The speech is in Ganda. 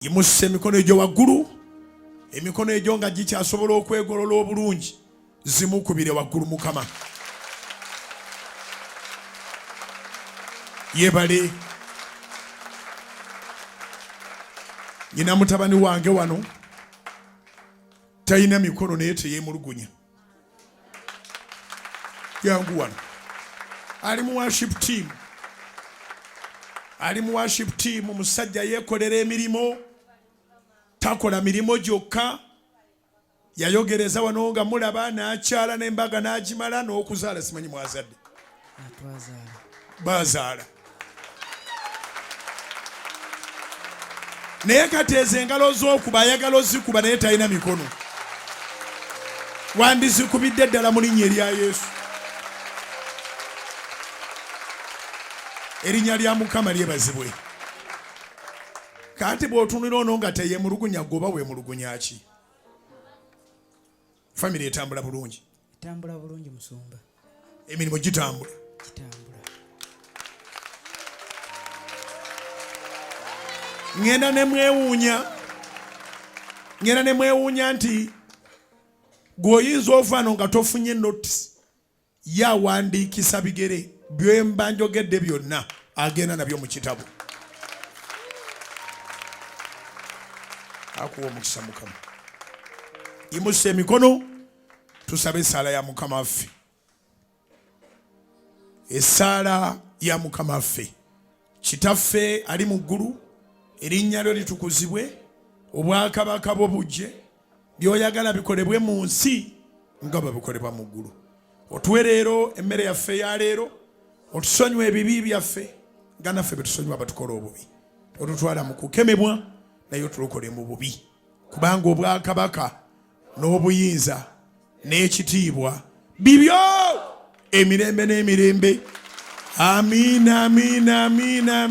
Yimusse emikono egyo waggulu, emikono egyo nga gikyasobola okwegolola obulungi, zimukubire waggulu Mukama. Yebale. Nyina mutabani wange wano talina mikono naye teyeemulugunya. Yangu wano ali mu worship team, ali mu worship team. Musajja yeekolera emirimu, takola mirimo gyokka. Yayogereza wano nga mulaba n'akyala n'embaga n'agimala n'okuzaala simanyi mwazadde bazaala. Naye kateeza engalo z'okuba ayagala ozikuba naye talina mikono. Wandizikubidde ddala mu linnya erya Yesu. Erinnya lya Mukama lyebazibwe. Kati bw'otunula ono nga teyeemulugunya goba weemulugunya ki? Family etambula bulungi. Etambula bulungi Musumba. Emirimu gitambula. Kitambula. Ngenda ne mwewuunya nti gw'oyinza ovaano nga tofunye notice yawandiikisa bigere byemba njogedde byonna agenda nabyo mu kitabo. Akuwa omukisa Mukama. Yimusse emikono tusabe essaala ya Mukama waffe. Essaala ya Mukama waffe. Kitaffe ali mu ggulu, erinnya lyo litukuzibwe, obwakabaka bwo bujje, by'oyagala bikolebwe mu nsi nga bwe bikolebwa mu ggulu. Otuwe leero emmere yaffe ya leero, otusonyiwe ebibi byaffe nga naffe bwe tusonyiwa abatukola obubi. Otutwala mu kukemebwa naye otulokole mu bubi, kubanga obwakabaka n'obuyinza n'ekitiibwa bibyo emirembe n'emirembe. Amiina, amiina, amiina.